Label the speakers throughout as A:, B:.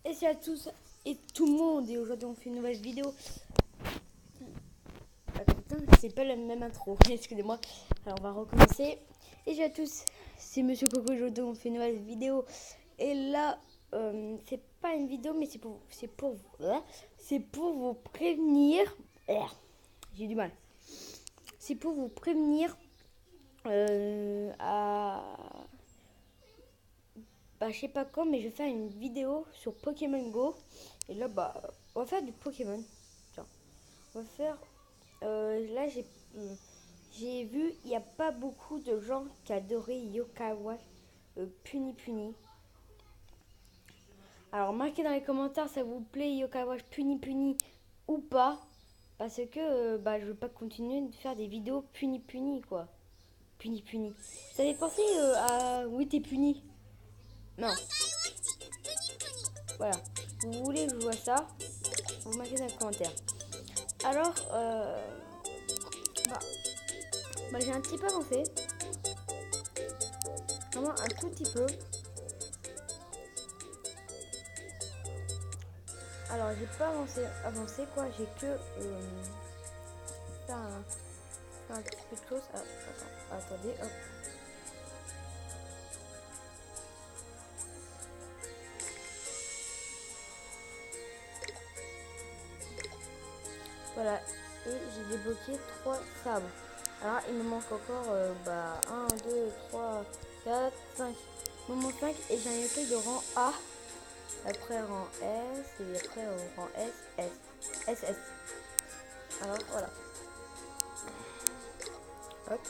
A: Et salut à tous et tout le monde, et aujourd'hui on fait une nouvelle vidéo. Ah putain, c'est pas la même intro, excusez-moi. Alors on va recommencer. Et salut à tous, c'est Monsieur Coco. Aujourd'hui on fait une nouvelle vidéo. Et là, c'est pas une vidéo, mais c'est pour vous prévenir. J'ai du mal. C'est pour vous prévenir je sais pas quand, mais je vais faire une vidéo sur Pokémon Go. Et là, on va faire du Pokémon. Tiens, on va faire. Là, j'ai vu, il n'y a pas beaucoup de gens qui adoraient Yokawa Puni Puni. Alors, marquez dans les commentaires, ça vous plaît Yokawa Puni Puni ou pas. Parce que je veux pas continuer de faire des vidéos Puni Puni, quoi. Puni Puni. Vous avez pensé à Oui, t'es puni? Non. Voilà. Vous voulez que je vois ça? Vous marquez dans les commentaires. Alors, j'ai un petit peu avancé. Vraiment un tout petit peu. Alors, j'ai pas avancé quoi. J'ai que faire un petit peu de choses. Attendez, hop. Voilà. Et j'ai débloqué 3 sabres. Alors, il me manque encore 1, 2, 3, 4, 5. Il me manque 5 et j'ai un étoile de rang A. Après rang S et après rang SS. Alors voilà. Hop.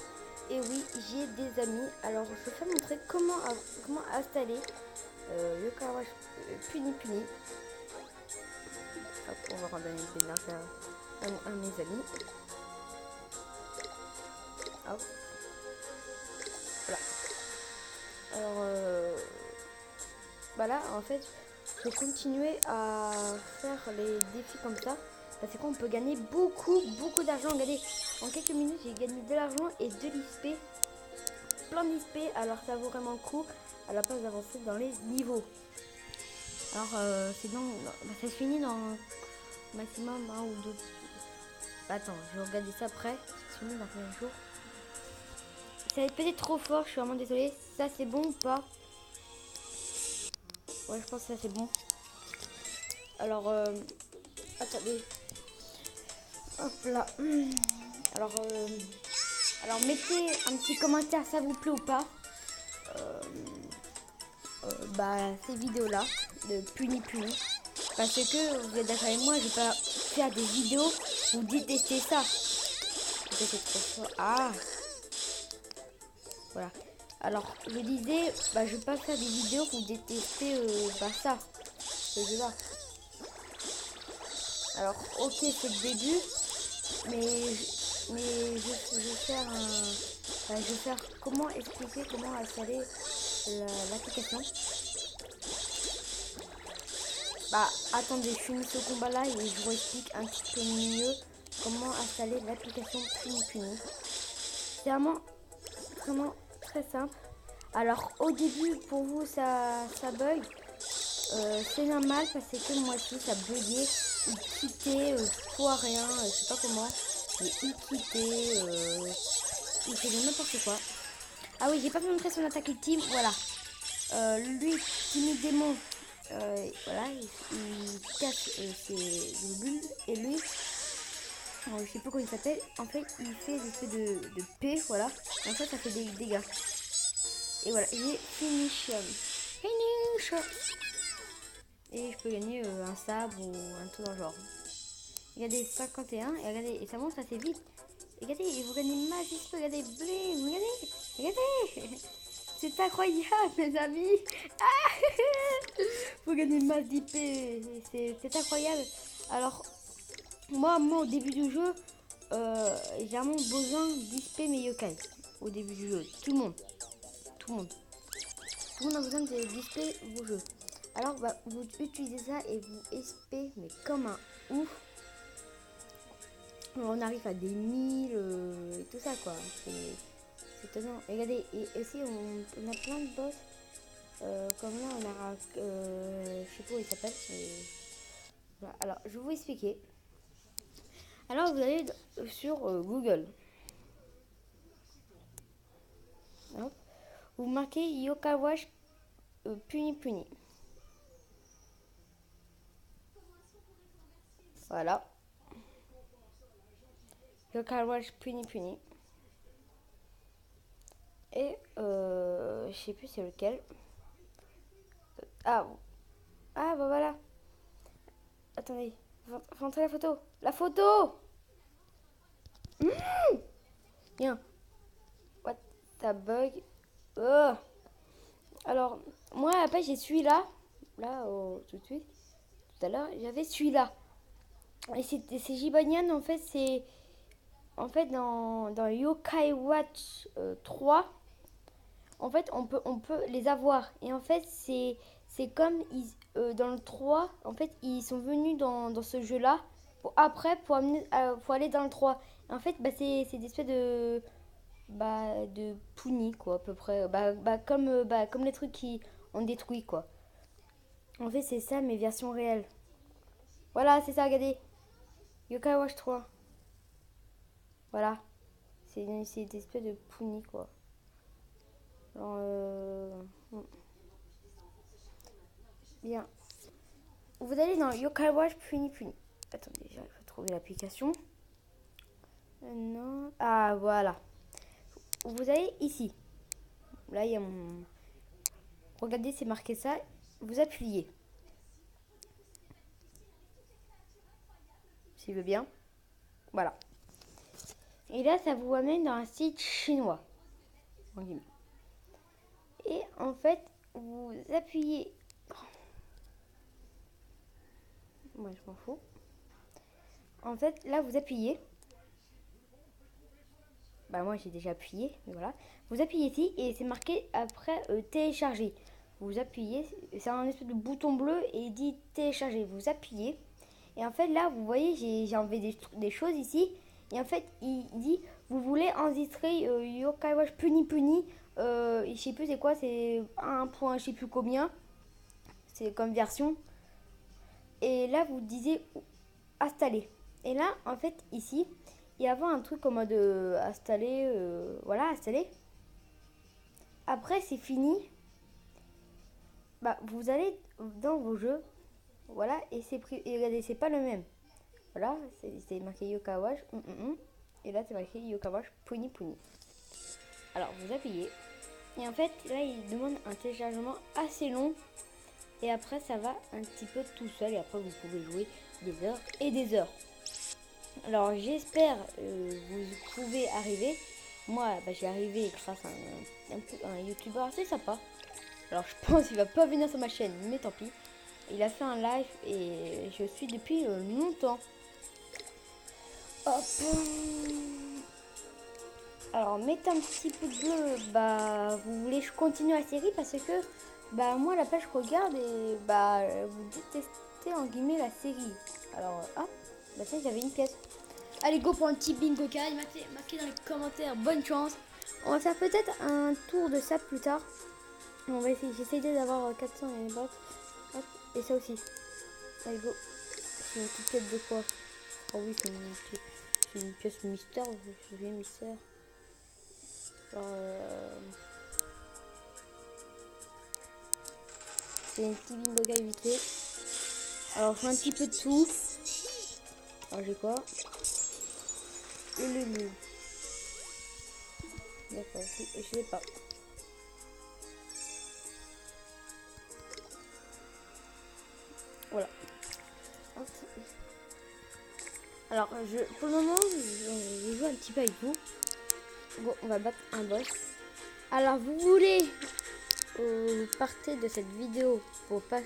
A: Et oui, j'ai des amis. Alors je vais vous montrer comment installer Yokawa Puni Puni. Hop, on va redonner de l'énergie à mes amis. Hop. Voilà. Alors là en fait je vais continuer à faire les défis comme ça. Parce qu'on peut gagner beaucoup d'argent. Regardez, en quelques minutes, j'ai gagné de l'argent et de l'XP. Plein d'XP, alors ça vaut vraiment le coup à la place d'avancer dans les niveaux. Alors, ça se finit dans maximum 1 ou 2. Attends, je vais regarder ça après. Ça se finit dans combien de jours? Ça va être peut-être trop fort, je suis vraiment désolée. Ça, c'est bon ou pas? Ouais, je pense que ça, c'est bon. Alors, attendez. Hop là. Alors, mettez un petit commentaire, ça vous plaît ou pas. Ces vidéos là de Puni Puni, parce que vous êtes d'accord avec moi, je vais pas faire des vidéos où vous détestez ça. C'est trop fort. Voilà. Alors je disais, je vais pas faire des vidéos où vous détestez ça, ce jeu là. Alors ok, c'est le début, mais je vais faire comment expliquer comment installer l'application. Attendez, je finis ce combat là et je vous explique un petit peu mieux comment installer l'application Puni Puni. C'est vraiment très simple. Alors au début pour vous ça bug, c'est normal parce que moi aussi ça buguait, il quittait tout à rien, je sais pas comment, mais il quittait, il faisait n'importe quoi. Ah oui, j'ai pas pu montrer son attaque ultime, voilà. Lui, Timmy Démon, voilà, il casse ses bulles. Et lui, je sais pas comment il s'appelle. En fait, il fait des effets de P, voilà. Et en fait, ça fait des dégâts. Et voilà, j'ai finish. Et je peux gagner un sabre ou un truc dans le genre. Regardez, 51. Et regardez, et ça monte assez vite. Et regardez, et vous gagnez magique. Regardez, bling. Regardez. C'est incroyable, mes amis. Vous gagnez une masse d'IP. C'est incroyable. Alors, moi, au début du jeu, j'ai vraiment besoin d'IP mes yokai. Au début du jeu. Tout le monde a besoin d'IP vos jeux. Alors, vous utilisez ça et vous SP, mais comme un ouf. On arrive à des 1000 et tout ça, quoi. C'est étonnant. Regardez, et aussi, on a plein de boss. Comme là, on a... je sais pas où il s'appelle. Voilà. Alors, je vais vous expliquer. Alors, vous allez sur Google. Hop. Vous marquez Yokai Watch Puni Puni. Voilà. Yokai Watch Puni Puni. Et je sais plus c'est lequel. Ah, bah voilà. Attendez, rentrez la photo. La photo. Bien. What? Ça bug. Oh. Alors, moi après j'ai celui-là. Là, tout de suite. Tout à l'heure, j'avais celui-là. Et c'est Gibanian, en fait, c'est... En fait, dans Yokai Watch 3, en fait, on peut les avoir. Et en fait, c'est comme dans le 3, en fait, ils sont venus dans ce jeu-là pour aller dans le 3. Et en fait, bah, c'est des espèces de puni, quoi, à peu près. Comme les trucs qui ont détruit, quoi. En fait, c'est ça, mes versions réelles. Voilà, c'est ça, regardez. Yokai Watch 3. Voilà. C'est des espèces de puni, quoi. Alors, bien. Vous allez dans Yokai Watch Puni Puni. Attendez, j'arrive à trouver l'application. Non. Ah, voilà. Vous allez ici. Là, il y a mon... Regardez, c'est marqué ça. Vous appuyez. S'il veut bien. Voilà. Et là, ça vous amène dans un site chinois. Et en fait, vous appuyez. Moi, je m'en fous. En fait, là, vous appuyez. Bah, moi, j'ai déjà appuyé. Mais voilà. Vous appuyez ici et c'est marqué après télécharger. Vous appuyez. C'est un espèce de bouton bleu et il dit télécharger. Vous appuyez. Et en fait, là, vous voyez, j'ai enlevé des choses ici. Et en fait, il dit vous voulez enregistrer Yokai Watch Puni Puni. Je sais plus c'est quoi. C'est 1 point, je sais plus combien. C'est comme version. Et là, vous disiez installer. Et là, en fait, ici, il y avait un truc en mode installer. Voilà, installer. Après, c'est fini. Bah, vous allez dans vos jeux. Voilà, et et regardez, c'est pas le même. Voilà, c'est marqué Yokai Watch. Et là, c'est marqué Yokai Watch Puni Puni. Alors, vous appuyez. Et en fait, là, il demande un téléchargement assez long. Et après, ça va un petit peu tout seul. Et après, vous pouvez jouer des heures et des heures. Alors, j'espère vous pouvez arriver. Moi, bah, j'ai arrivé grâce à un youtubeur assez sympa. Alors, je pense qu'il va pas venir sur ma chaîne, mais tant pis. Il a fait un live et je suis depuis longtemps. Hop. Alors, mettez un petit peu de bleu. Bah, vous voulez que je continue la série parce que, bah, moi, la page je regarde et, bah, vous détestez en guillemets la série. Alors, ah, bah, ça, j'avais une pièce. Allez, go pour un petit bingo card. Marquez dans les commentaires. Bonne chance. On va faire peut-être un tour de ça plus tard. On va essayer. J'essaie d'avoir 400 et box. Hop, et ça aussi. Allez, go. C'est une petite pièce de quoi? Oh oui, c'est une pièce mystère. Je viens mystère. C'est un petit bingo card vite fait. Alors, je fais un petit peu de tout. Alors, j'ai quoi? Le D'accord, je sais pas. Voilà. Alors, pour le moment, je joue un petit peu avec vous. Bon, on va battre un boss. Alors, vous voulez partez de cette vidéo pour pas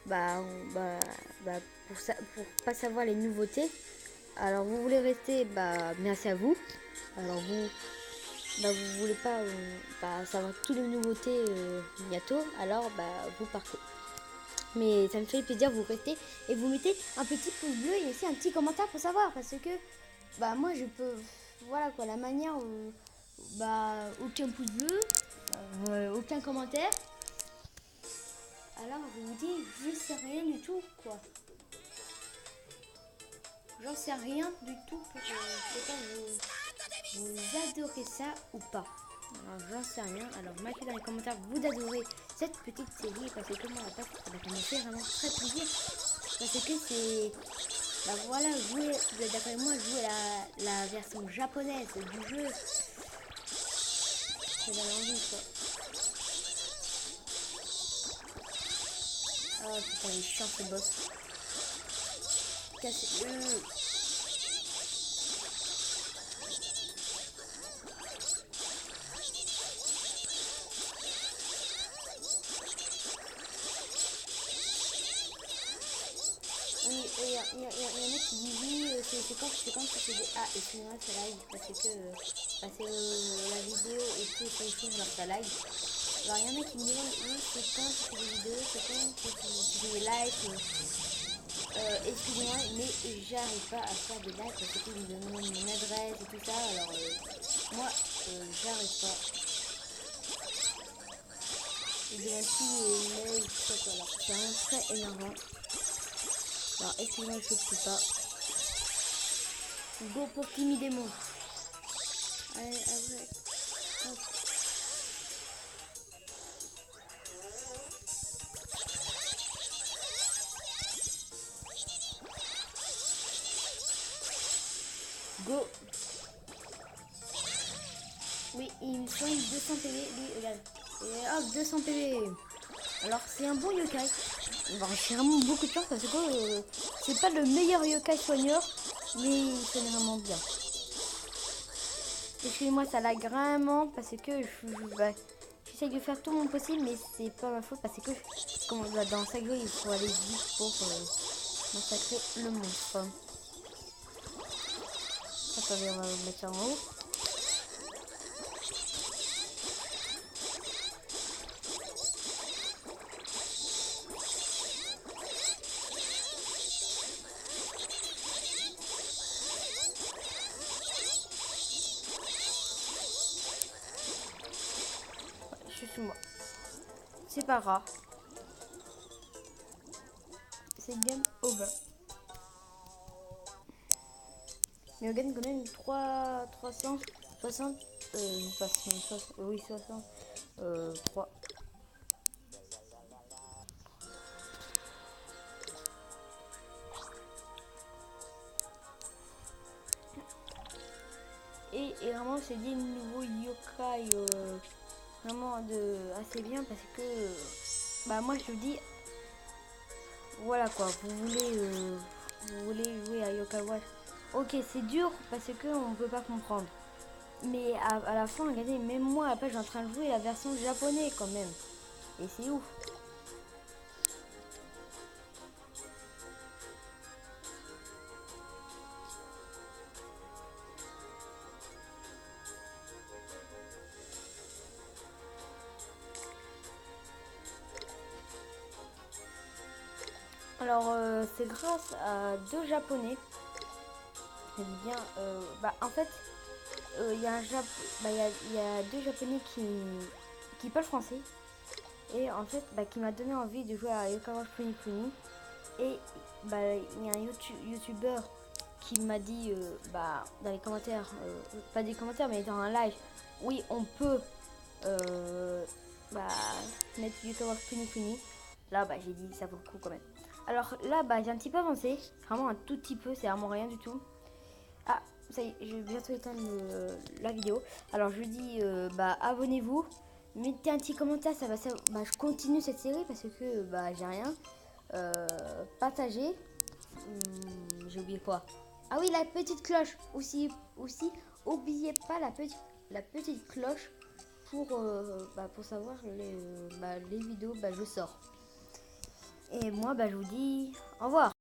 A: pour pas savoir les nouveautés. Alors, vous voulez rester, merci à vous. Alors, vous voulez pas savoir toutes les nouveautés bientôt. Alors, vous partez. Mais ça me fait plaisir, vous restez et vous mettez un petit pouce bleu et aussi un petit commentaire pour savoir. Parce que, moi, je peux... Voilà quoi, la manière où... aucun pouce bleu, aucun commentaire. alors je vous dis, je sais rien du tout, quoi. J'en sais rien du tout pour je sais pas, vous adorez ça ou pas. Alors j'en sais rien. Alors marquez dans les commentaires, vous adorez cette petite série parce que moi la ça me fait vraiment très plaisir. Parce que c'est, bah voilà, jouer, vous êtes d'accord avec moi, jouer la version japonaise du jeu, ça donne envie quoi. Oh putain, il est chiant ce boss. Cassez-le. Oui, et il y en a qui disent oui, c'est quand c'est des... Ah, excusez-moi, ça lag parce que la vidéo et tout c'est écrit genre ça lag. Alors il y en a qui me disent oui, c'est quand tu fais des vidéos, c'est quand tu fais des lives. Excusez-moi, mais j'arrive pas à faire des lives parce que ils me demandent mon adresse et tout ça. Alors moi, j'arrive pas. Ils demandent tout mail, tout ça quoi. Alors c'est vraiment très énervant. Alors excusez-moi, je ne peux pas. Go pour timidement. Allez, après. Hop. Go. Oui, il me soigne 200 PV. Lui, regarde. Et hop, 200 PV. Alors c'est un bon yokai. Bon, j'ai vraiment beaucoup de chance parce que c'est pas le meilleur yokai soigneur, mais il soigne vraiment bien. Excusez-moi, ça lag vraiment parce que j'essaye de faire tout mon possible, mais c'est pas ma faute parce que comme dans Sagro, il faut aller vite pour massacrer le monstre. Attendez, on va mettre ça en haut. Je suis moi. C'est pas grave. C'est game over. Mais on gagne quand même 360. Pas 60, oui 60. 3. Et vraiment c'est des nouveaux yokai vraiment assez bien parce que bah moi je vous dis voilà quoi, vous voulez jouer à Yokai Watch. Ok, c'est dur parce que on peut pas comprendre. Mais à la fin, regardez, même moi après je suis en train de jouer la version japonaise quand même. Et c'est ouf. Alors c'est grâce à deux japonais. Je dis bien, bah en fait, il y a y a deux japonais qui parlent français. Et en fait, bah, qui m'a donné envie de jouer à Yokai Watch Puni Puni. Et bah, il y a un youtubeur qui m'a dit bah, dans les commentaires, pas des commentaires mais dans un live, oui on peut bah, mettre Yokai Watch Puni Puni. Là bah, j'ai dit ça vaut le coup quand même. Alors là bah, j'ai un petit peu avancé, vraiment un tout petit peu, c'est vraiment rien du tout. Ah ça y est, je vais bientôt éteindre la vidéo. Alors je dis bah, abonnez-vous. Mettez un petit commentaire, bah, je continue cette série parce que bah, j'ai rien. Partagez. J'ai oublié quoi. Ah oui, la petite cloche. Aussi, oubliez pas la petite cloche pour savoir les vidéos je sors. Et moi, je vous dis au revoir.